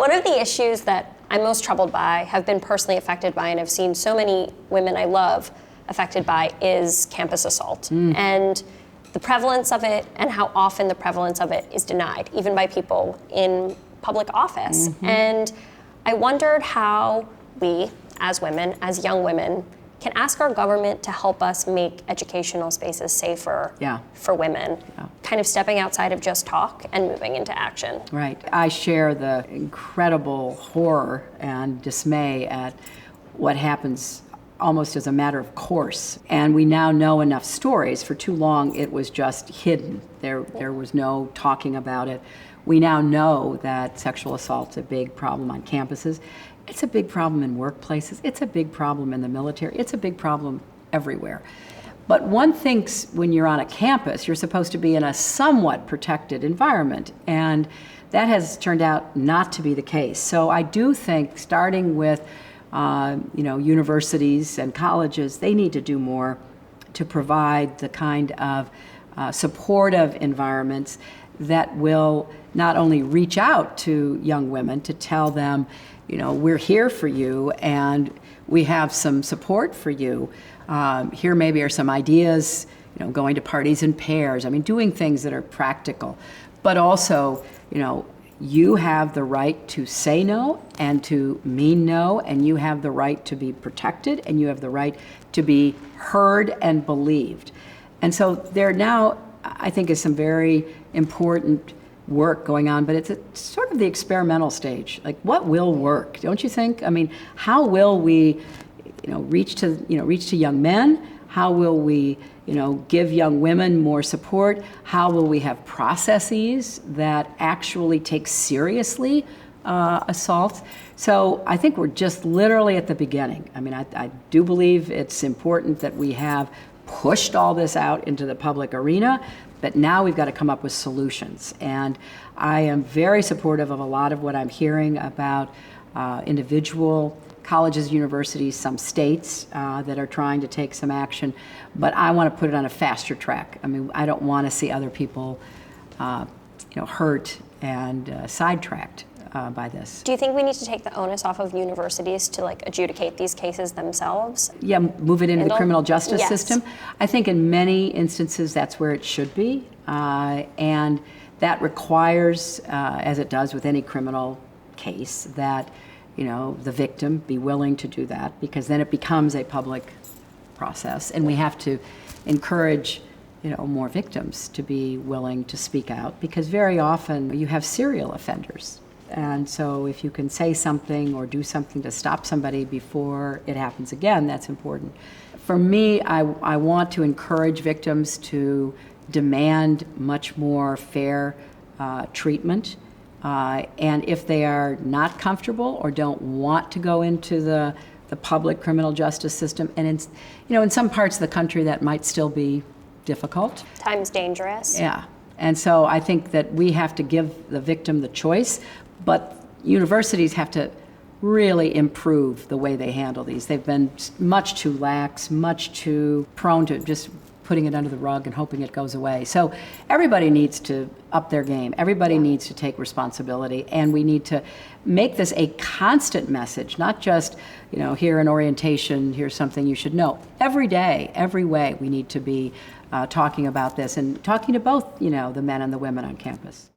One of the issues that I'm most troubled by, have been personally affected by, and have seen so many women I love affected by, is campus assault. And the prevalence of it, and how often the prevalence of it is denied, even by people in public office. And I wondered how we, as women, as young women, can ask our government to help us make educational spaces safer for women, kind of stepping outside of just talk and moving into action. Right. I share the incredible horror and dismay at what happens almost as a matter of course. And we now know enough stories. For too long, it was just hidden. There was no talking about it. We now know that sexual assault's a big problem on campuses. It's a big problem in workplaces. It's a big problem in the military. It's a big problem everywhere. But one thinks when you're on a campus, you're supposed to be in a somewhat protected environment. And that has turned out not to be the case. So I do think starting with universities and colleges, they need to do more to provide the kind of supportive environments that will not only reach out to young women to tell them, we're here for you and we have some support for you. Here maybe are some ideas, going to parties in pairs. Doing things that are practical, but also, you have the right to say no and to mean no, and you have the right to be protected, and you have the right to be heard and believed. And so there now, I think, is some very important work going on, but it's sort of the experimental stage. Like, what will work? Don't you think? How will we, reach to young men? How will we, give young women more support? How will we have processes that actually take seriously assaults? So I think we're just literally at the beginning. I do believe it's important that we have pushed all this out into the public arena, but now we've got to come up with solutions. And I am very supportive of a lot of what I'm hearing about individual colleges, universities, some states that are trying to take some action, but I want to put it on a faster track. I don't want to see other people, hurt and sidetracked by this. Do you think we need to take the onus off of universities to adjudicate these cases themselves? Yeah, move it into the criminal justice system. I think in many instances that's where it should be, and that requires, as it does with any criminal case, that the victim be willing to do that, because then it becomes a public process, and we have to encourage more victims to be willing to speak out, because very often you have serial offenders. And so if you can say something or do something to stop somebody before it happens again, that's important. For me, I want to encourage victims to demand much more fair treatment. And if they are not comfortable or don't want to go into the public criminal justice system, and in some parts of the country that might still be difficult. Times dangerous. Yeah. And so I think that we have to give the victim the choice, but universities have to really improve the way they handle these. They've been much too lax, much too prone to just putting it under the rug and hoping it goes away. So everybody needs to up their game. Everybody needs to take responsibility, and we need to make this a constant message, not just, here an orientation, here's something you should know. Every day, every way, we need to be talking about this and talking to both, the men and the women on campus.